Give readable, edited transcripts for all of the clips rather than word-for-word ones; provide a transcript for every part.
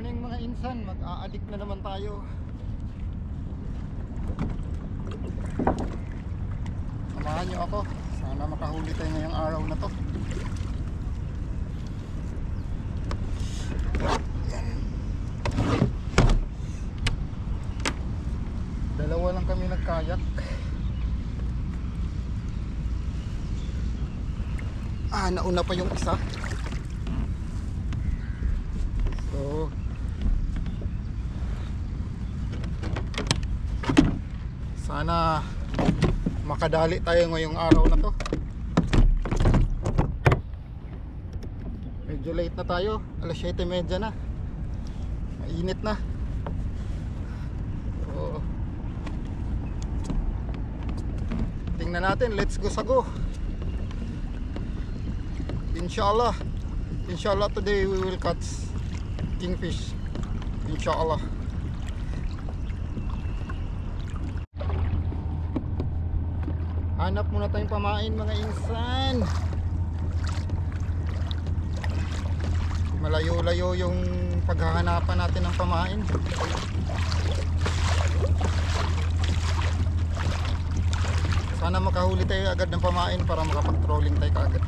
morning mga insan, mag-a-addict na naman tayo. Samahan nyo ako, sana makahuli tayo ngayong araw na to. Yan. Dalawa lang kami nagkayak. Nauna pa yung isa. So sana makadali tayo ngayong araw na to. Medyo late na tayo, alas 7:30 na. Mainit na. So tingnan natin, let's go sa go. Inshallah today we will catch kingfish. Inshallah. Hanap muna tayong pamain mga insan. Malayo-layo yung paghahanapan natin ng pamain. Sana makahuli tayo agad ng pamain para makapag-trolling tayo kaagad.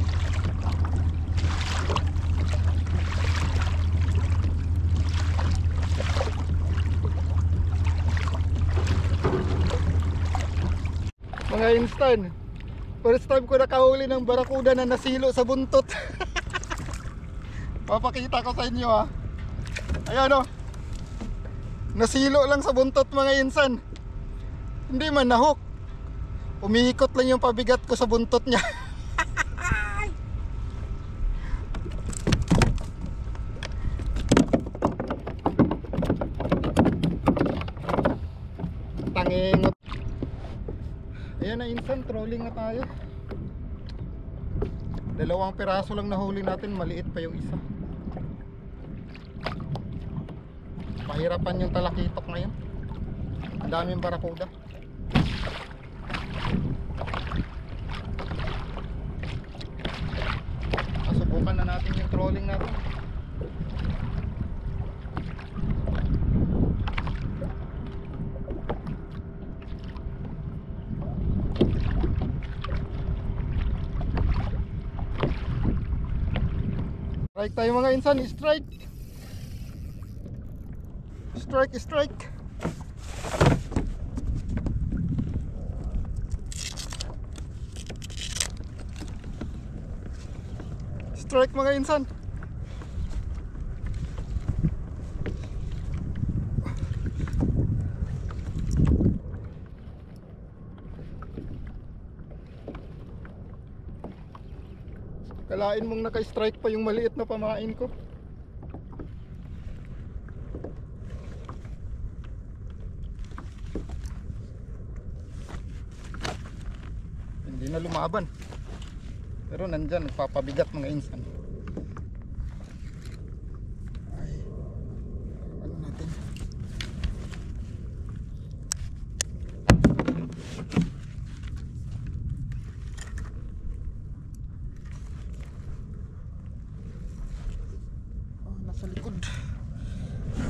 Mga instan, first time ko nakahuli ng barakuda na nasilo sa buntot. Papakita ko sa inyo ha. Ayan o, nasilo lang sa buntot mga insan. Hindi man nahook, umiikot lang yung pabigat ko sa buntot niya. Tangingot. Ayan na insan, trolling na tayo. Dalawang piraso lang nahuli natin, maliit pa yung isa. Pahirapan yung talakitok ngayon. Ang daming barakuda. Subukan na natin yung trolling natin. Strike tayo mga insan, strike. Strike, strike. Strike mga insan. Kalain mong naka-strike pa yung maliit na pamain ko. Hindi na lumaban. Pero nandyan, nagpapabigat mga insan. Ay, ano natin? Sa likod,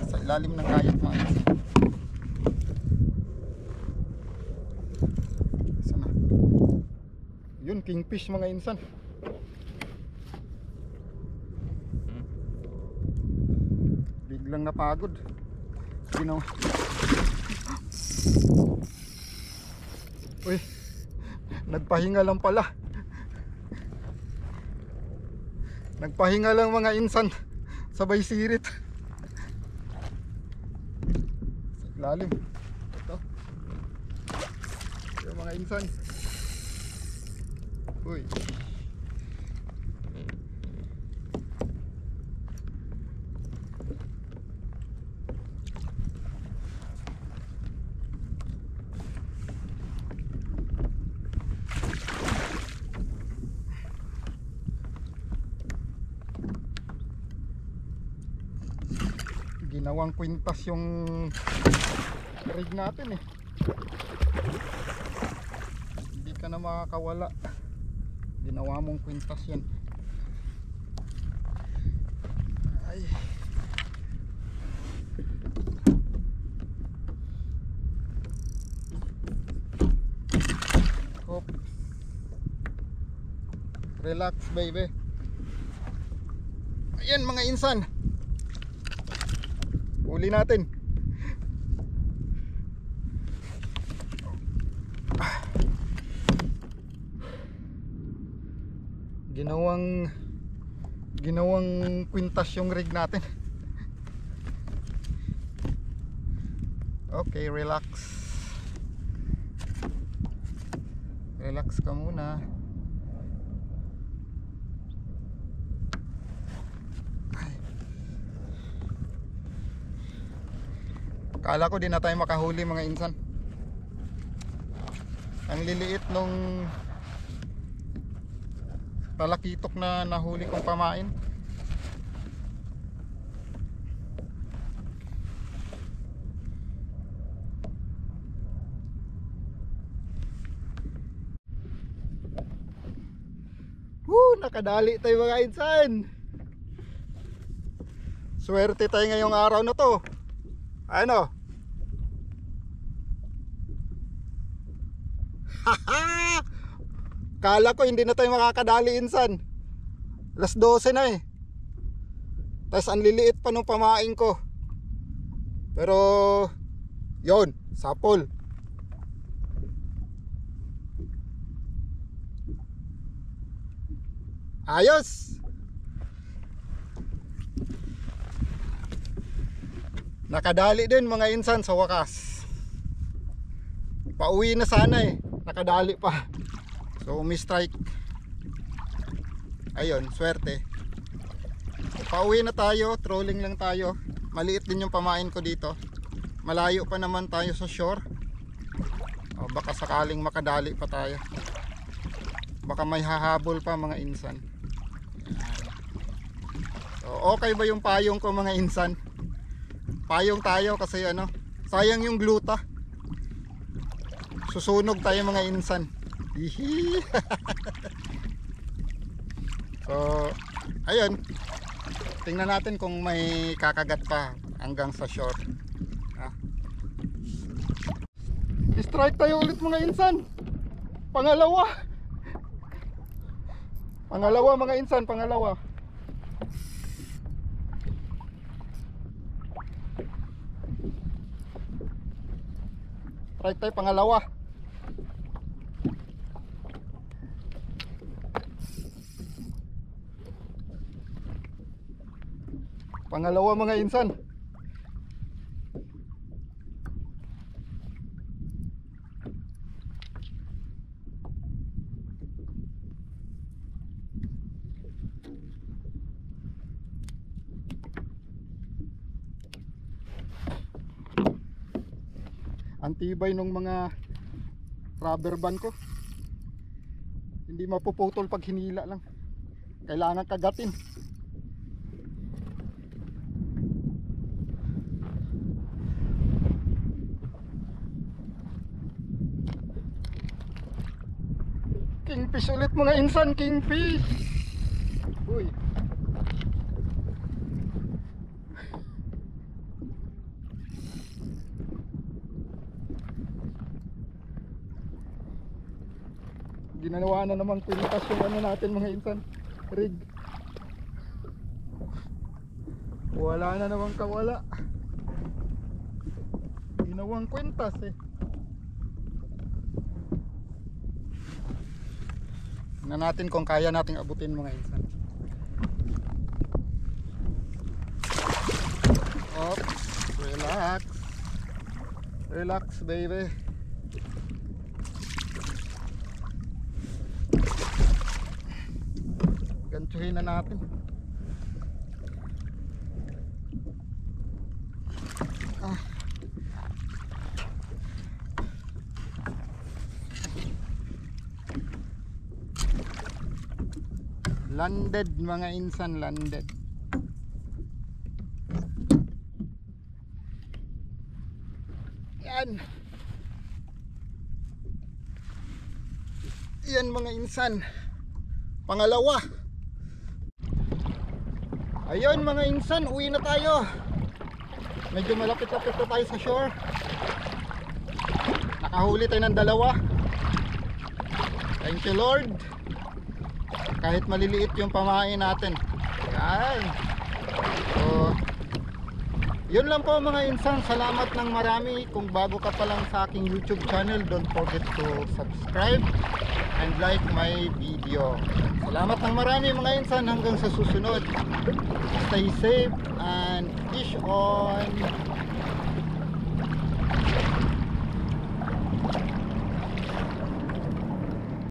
sa ilalim ng kayak mga insan. Sana yun, kingfish mga insan. Biglang napagod. Uy, nagpahinga lang pala. Nagpahinga lang mga insan, sabay sirit. Sa ilalim. Ito. Yung mga insan. Uy. Ginawang kwintas yung rig natin eh. Hindi ka na makakawala. Ginawa mong kwintas yan. Ay. Relax baby. Ayan mga insan, huli natin. Ginawang kwintas yung rig natin. Okay, relax. Relax ka muna. Kala ko di na tayo makahuli mga insan. Ang liliit nung talakitok na nahuli kong pamain. Nakadali tayo mga insan. Swerte tayo ngayong araw na to. Ano? Kala ko hindi na tayo makakadali insan. Alas 12 na eh. Tapos ang liliit pa nung pamain ko. Pero yon, sapol. Ayos. Nakadali din mga insan sa wakas. Pauwi na sana eh, nakadali pa. So umi-strike. Ayun, swerte. Pauwi na tayo, trolling lang tayo. Maliit din yung pamain ko dito. Malayo pa naman tayo sa shore. O, baka sakaling makadali pa tayo. Baka may hahabol pa mga insan. So okay ba yung payong ko mga insan? Payong tayo kasi ano, sayang yung gluta. Susunog tayo mga insan. So ayun, tingnan natin kung may kakagat pa hanggang sa shore. Strike tayo ulit mga insan. Pangalawa mga insan, pangalawa. Strike tayo pangalawa. Pangalawa mga insan. Antibay nung mga rubber band ko. Hindi mapuputol pag hinila lang. Kailangan kagatin. Kingfish ulit mga insan, kingfish. Uy. Ginanawa na naman pinitas yung ano natin mga insan, rig. Wala na naman kawala. Ginawang kwintas eh. Tingnan natin kung kaya nating abutin mga insan. Oops, relax. Relax baby. Gantuhin na natin. Landed mga insan, landed. Yan. Yan mga insan. Pangalawa. Ayun mga insan, uwi na tayo. Medyo malapit-lapit na tayo sa shore. Nakahuli tayo ng dalawa. Thank you Lord. kahit maliliit yung pamain natin. Yan. So yun lang po mga insan. Salamat ng marami. Kung bago ka pa lang sa aking YouTube channel, don't forget to subscribe and like my video. Salamat ng marami mga insan. Hanggang sa susunod, stay safe and fish on.